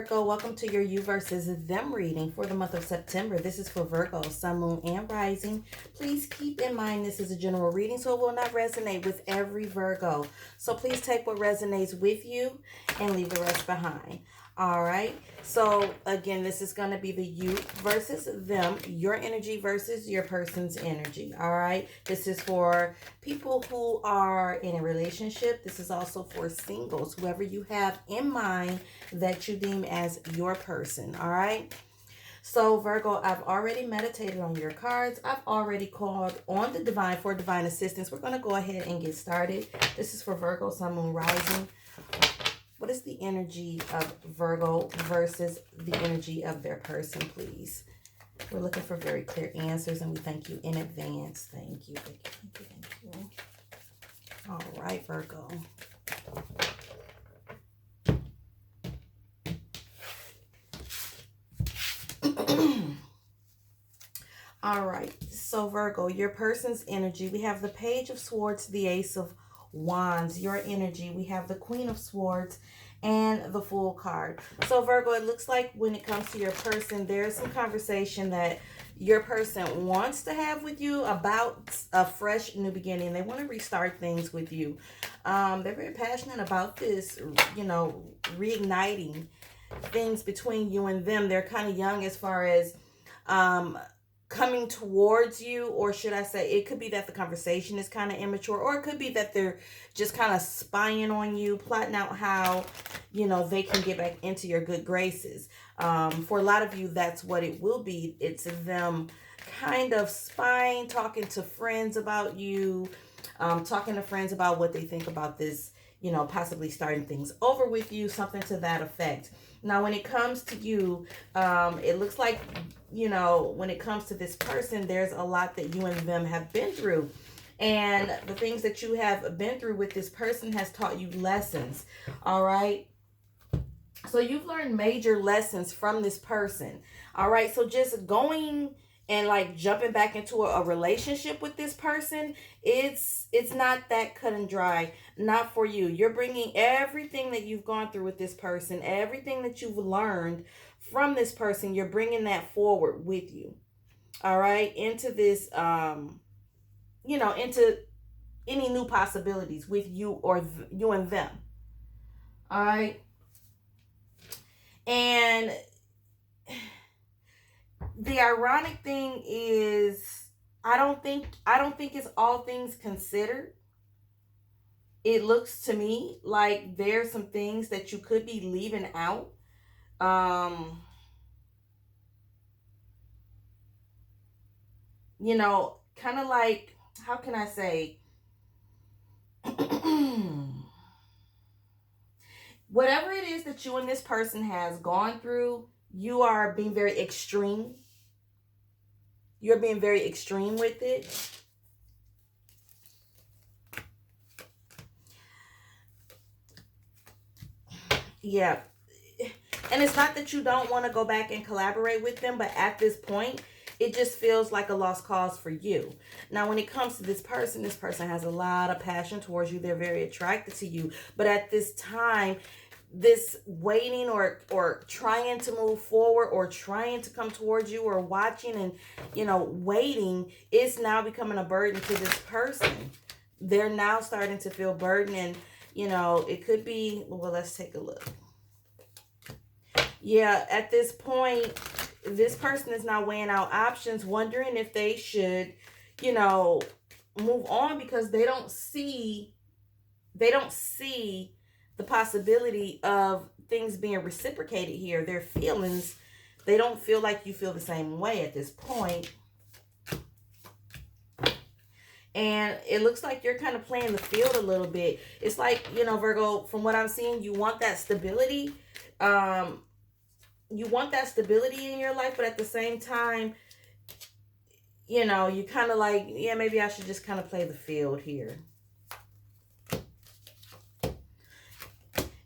Virgo, welcome to your you versus them reading for the month of September. This is for Virgo, Sun, Moon, and Rising. Please keep in mind this is a general reading, so it will not resonate with every Virgo. So please take what resonates with you and leave the rest behind. All right. So again, this is going to be the you versus them, your energy versus your person's energy. All right. This is for people who are in a relationship. This is also for singles, whoever you have in mind that you deem as your person. All right. So Virgo, I've already meditated on your cards. I've already called on the divine for divine assistance. We're going to go ahead and get started. This is for Virgo, Sun, Moon, Rising. What is the energy of Virgo versus the energy of their person, please? We're looking for very clear answers, and we thank you in advance. Thank you, thank you, thank you, thank you. All right, Virgo. All right, so Virgo, your person's energy. We have the Page of Swords, the Ace of Wands. Your energy, we have the Queen of Swords and the Fool card. So Virgo, it looks like when it comes to your person, there's some conversation that your person wants to have with you about a fresh new beginning. They want to restart things with you. They're very passionate about this, reigniting things between you and them. They're kind of young as far as coming towards you, or should I say, it could be that the conversation is kind of immature, or it could be that they're just kind of spying on you, plotting out how, they can get back into your good graces. For a lot of you, that's what it will be. It's them kind of spying, talking to friends about you, talking to friends about what they think about this, possibly starting things over with you, something to that effect. Now, when it comes to you, it looks like, when it comes to this person, there's a lot that you and them have been through. And the things that you have been through with this person has taught you lessons. All right. So you've learned major lessons from this person. All right. So just going and like jumping back into a relationship with this person, it's not that cut and dry. Not for you. You're bringing everything that you've gone through with this person, everything that you've learned from this person, you're bringing that forward with you. All right, into this into any new possibilities with you or you and them. All right. And the ironic thing is, I don't think it's all things considered. It looks to me like there's some things that you could be leaving out. Kind of like, how can I say? Whatever it is that you and this person has gone through, you are being very extreme. You're being very extreme with it. Yeah. And it's not that you don't want to go back and collaborate with them, but at this point, it just feels like a lost cause for you. Now, when it comes to this person has a lot of passion towards you. They're very attracted to you. But at this time, this waiting or trying to move forward or trying to come towards you or watching and, waiting is now becoming a burden to this person. They're now starting to feel burdened, and, it could be, well, let's take a look. Yeah, at this point, this person is now weighing out options, wondering if they should, move on, because they don't see the possibility of things being reciprocated here. Their feelings, they don't feel like you feel the same way at this point. And it looks like you're kind of playing the field a little bit. It's like, Virgo, from what I'm seeing, you want that stability. You want that stability in your life, but at the same time, you kind of like, yeah, maybe I should just kind of play the field here.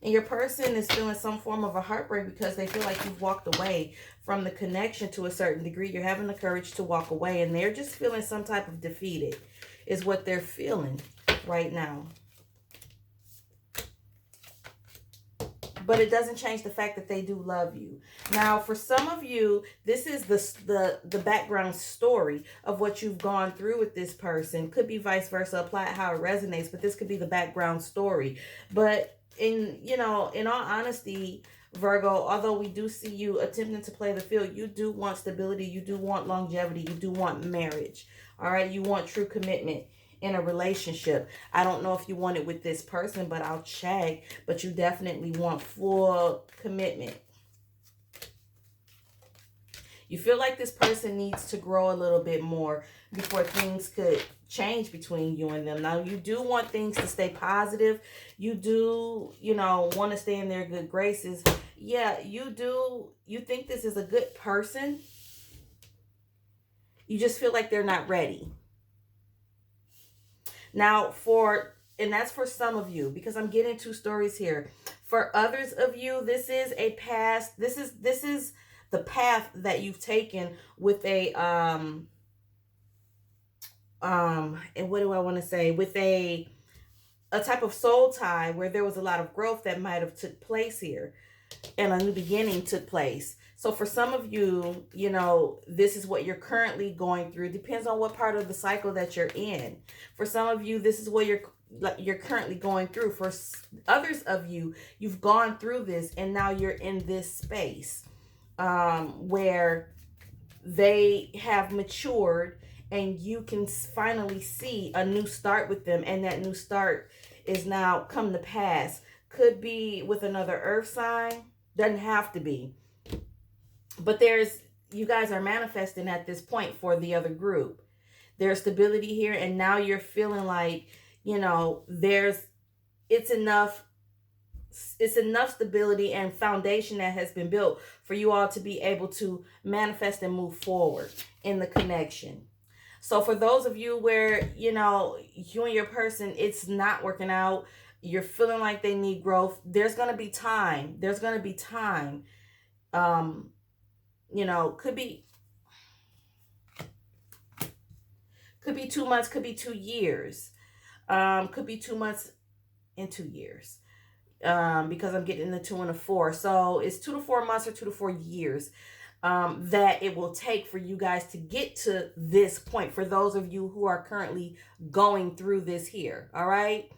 And your person is feeling some form of a heartbreak because they feel like you've walked away from the connection to a certain degree. You're having the courage to walk away, and they're just feeling some type of defeated is what they're feeling right now. but it doesn't change the fact that they do love you. Now, for some of you, this is the background story of what you've gone through with this person. Could be vice versa, apply it how it resonates, but this could be the background story. But in all honesty, Virgo, although we do see you attempting to play the field, you do want stability, you do want longevity, you do want marriage. All right, you want true commitment in a relationship. I don't know if you want it with this person, but I'll check. But you definitely want full commitment. You feel like this person needs to grow a little bit more before things could change between you and them. Now, you do want things to stay positive. You do, want to stay in their good graces. Yeah, you do. You think this is a good person. You just feel like they're not ready. Now, and that's for some of you, because I'm getting two stories here. For others of you, this is a past. This is the path that you've taken with a and what do I want to say, with a type of soul tie where there was a lot of growth that might have took place here, and a new beginning took place. So for some of you, this is what you're currently going through. It depends on what part of the cycle that you're in. For some of you, this is what you're currently going through. For others of you, you've gone through this and now you're in this space where they have matured and you can finally see a new start with them, and that new start is now come to pass. Could be with another earth sign, doesn't have to be. But you guys are manifesting at this point for the other group. There's stability here, and now you're feeling like, it's enough stability and foundation that has been built for you all to be able to manifest and move forward in the connection. So for those of you where, you and your person, it's not working out, you're feeling like they need growth, there's going to be time. Could be 2 months, could be 2 years, could be 2 months and 2 years, because I'm getting the 2 and a 4. So it's 2 to 4 months or 2 to 4 years that it will take for you guys to get to this point, for those of you who are currently going through this here. All right.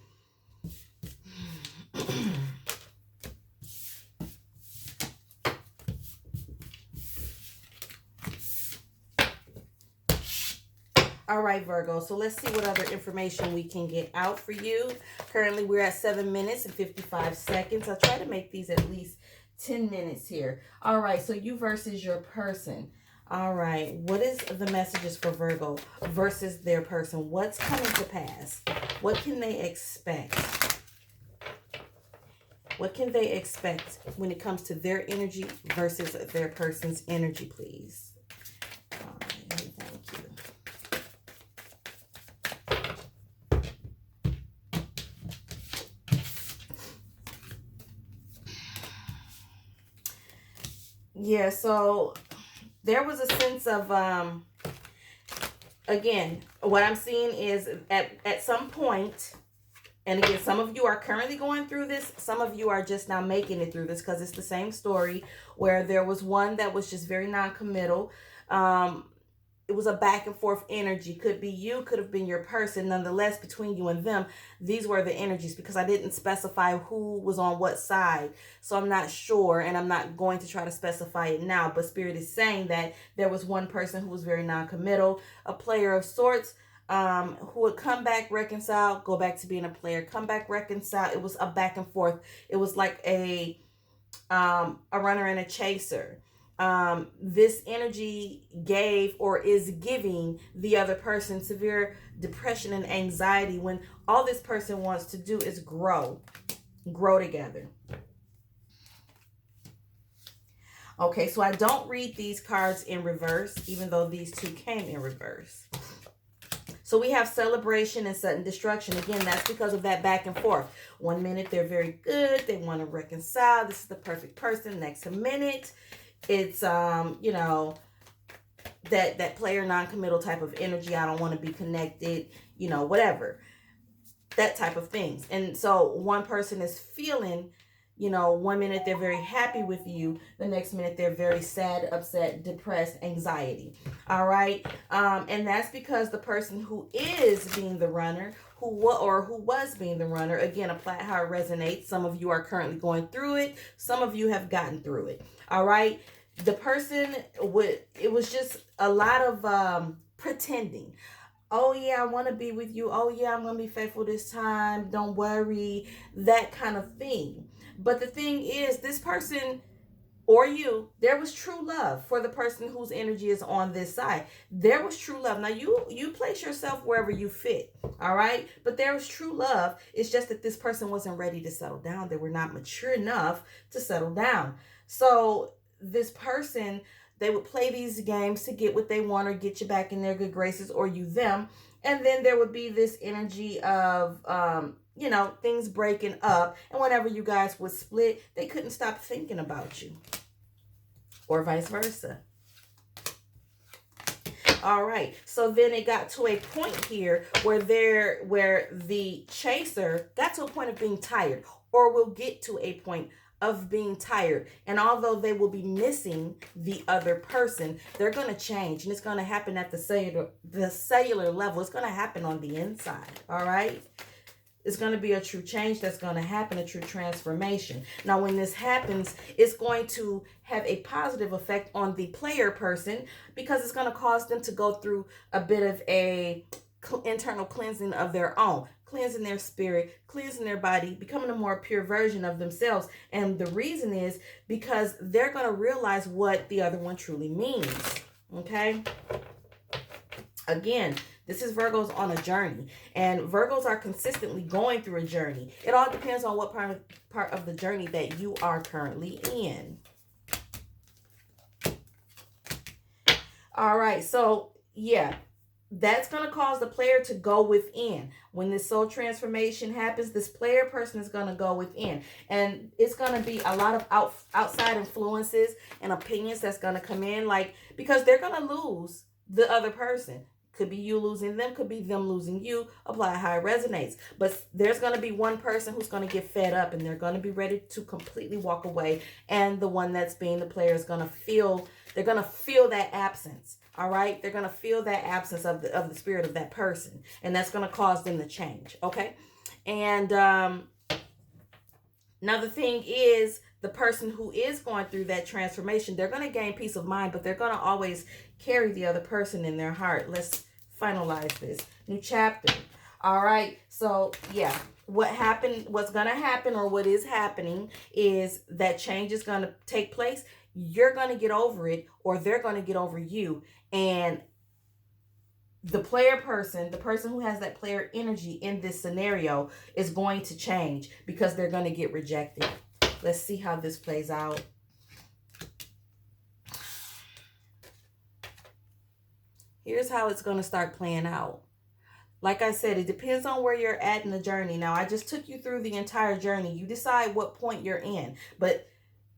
All right, Virgo. So let's see what other information we can get out for you. Currently, we're at 7 minutes and 55 seconds. I'll try to make these at least 10 minutes here. All right. So you versus your person. All right. What is the messages for Virgo versus their person? What's coming to pass? What can they expect? What can they expect when it comes to their energy versus their person's energy, please? All right. Thank you. Yeah, so there was a sense of, again, what I'm seeing is at some point, and again, some of you are currently going through this, some of you are just now making it through this, because it's the same story where there was one that was just very non-committal. It was a back and forth energy. Could be you, could have been your person. Nonetheless, between you and them, these were the energies, because I didn't specify who was on what side. So I'm not sure, and I'm not going to try to specify it now. But Spirit is saying that there was one person who was very non-committal, a player of sorts, who would come back, reconcile, go back to being a player, come back, reconcile. It was a back and forth. It was like a runner and a chaser. This energy gave or is giving the other person severe depression and anxiety when all this person wants to do is grow together. Okay, so I don't read these cards in reverse, even though these two came in reverse. So we have celebration and sudden destruction. Again, that's because of that back and forth. 1 minute, they're very good. They want to reconcile. This is the perfect person. Next minute, it's, that player non-committal type of energy. I don't want to be connected, whatever. That type of things. And so one person is feeling, You know, one minute they're very happy with you, the next minute they're very sad, upset, depressed, anxiety. All right. And that's because the person who is being the runner, who was being the runner, again, apply how it resonates. Some of you are currently going through it. Some of you have gotten through it. All right. The person would, it was just a lot of pretending. Oh yeah, I want to be with you. Oh yeah, I'm going to be faithful this time. Don't worry. That kind of thing. But the thing is, this person or you, there was true love for the person whose energy is on this side. There was true love. Now you place yourself wherever you fit, all right? But there was true love. It's just that this person wasn't ready to settle down. They were not mature enough to settle down. So this person, they would play these games to get what they want or get you back in their good graces, or you them. And then there would be this energy of you know, things breaking up. And whenever you guys would split, they couldn't stop thinking about you, or vice versa. All right. So then it got to a point here where the chaser got to a point of being tired, or will get to a point of being tired. And although they will be missing the other person, they're going to change, and it's going to happen at the cellular level. It's going to happen on the inside. All right. It's going to be a true change that's going to happen, a true transformation. Now, when this happens, it's going to have a positive effect on the player person, because it's going to cause them to go through a bit of a internal cleansing of their own, cleansing their spirit, cleansing their body, becoming a more pure version of themselves. And the reason is because they're going to realize what the other one truly means. Okay? Again, this is Virgos on a journey, and Virgos are consistently going through a journey. It all depends on what part of the journey that you are currently in. All right, so yeah, that's going to cause the player to go within. When this soul transformation happens, this player person is going to go within, and it's going to be a lot of outside influences and opinions that's going to come in, like, because they're going to lose the other person. Could be you losing them, could be them losing you. Apply how it resonates. But there's going to be one person who's going to get fed up, and they're going to be ready to completely walk away. And the one that's being the player is going to feel, they're going to feel that absence. All right? They're going to feel that absence of the spirit of that person. And that's going to cause them to change. Okay? And now the thing is, the person who is going through that transformation, they're going to gain peace of mind, but they're going to always carry the other person in their heart. Let's finalize this new chapter. All right. So yeah, what's going to happen, or what is happening, is that change is going to take place. You're going to get over it, or they're going to get over you. And the player person, the person who has that player energy in this scenario, is going to change, because they're going to get rejected. Let's see how this plays out. Here's how it's going to start playing out. Like I said, it depends on where you're at in the journey. Now, I just took you through the entire journey. You decide what point you're in. But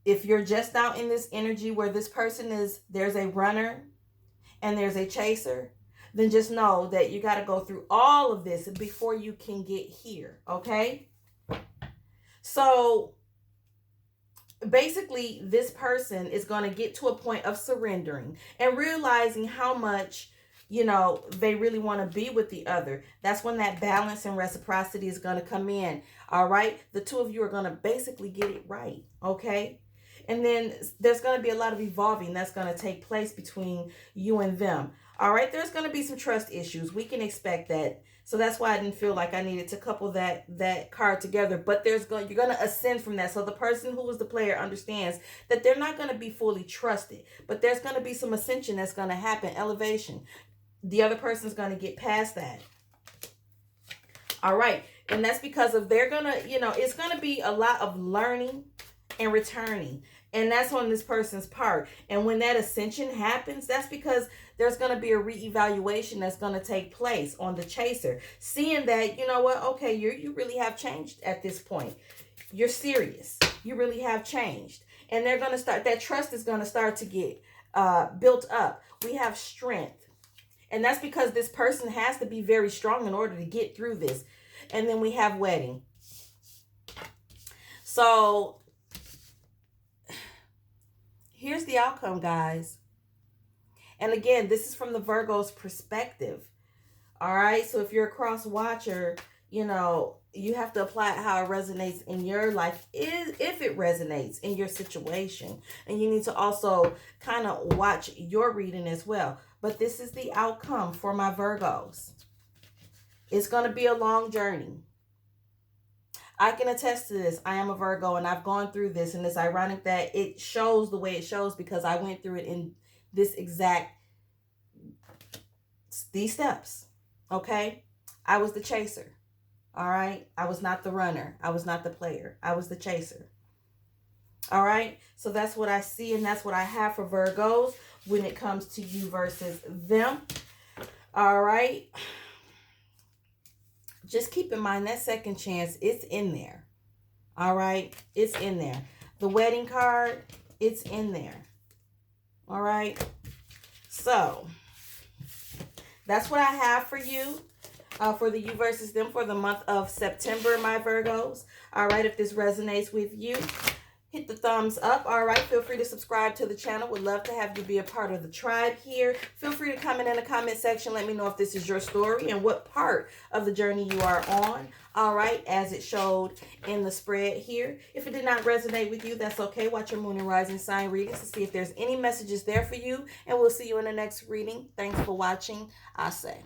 if you're just now in this energy where this person is, there's a runner and there's a chaser, then just know that you got to go through all of this before you can get here. Okay? So basically, this person is going to get to a point of surrendering and realizing how much, you know, they really want to be with the other. That's when that balance and reciprocity is going to come in. All right. The two of you are going to basically get it right. Okay. And then there's going to be a lot of evolving that's going to take place between you and them. All right. There's going to be some trust issues. We can expect that. So that's why I didn't feel like I needed to couple that card together. But you're going to ascend from that. So the person who is the player understands that they're not going to be fully trusted. But there's going to be some ascension that's going to happen, elevation. The other person's going to get past that. All right. And that's because of they're going to, you know, it's going to be a lot of learning and returning. And that's on this person's part. And when that ascension happens, that's because there's going to be a reevaluation that's going to take place on the chaser. Seeing that, you know what, okay, you really have changed at this point. You're serious. You really have changed. And they're going to start, that trust is going to start to get built up. We have strength. And that's because this person has to be very strong in order to get through this. And then we have wedding. So here's the outcome, guys. And again, this is from the Virgo's perspective. All right. So if you're a cross watcher, you know, you have to apply it how it resonates in your life, if it resonates in your situation. And you need to also kind of watch your reading as well. But this is the outcome for my Virgos. It's going to be a long journey. I can attest to this. I am a Virgo and I've gone through this. And it's ironic that it shows the way it shows because I went through it in this exact, these steps. Okay. I was the chaser. All right. I was not the runner. I was not the player. I was the chaser. All right. So that's what I see. And that's what I have for Virgos when it comes to you versus them. All right. Just keep in mind that second chance, it's in there. All right. It's in there. The wedding card, it's in there. All right. So that's what I have for you. For the you versus them for the month of September, my Virgos. All right, if this resonates with you, hit the thumbs up. All right, feel free to subscribe to the channel. Would love to have you be a part of the tribe here. Feel free to comment in the comment section. Let me know if this is your story and what part of the journey you are on. All right, as it showed in the spread here. If it did not resonate with you, that's okay. Watch your moon and rising sign readings to see if there's any messages there for you. And we'll see you in the next reading. Thanks for watching. I say.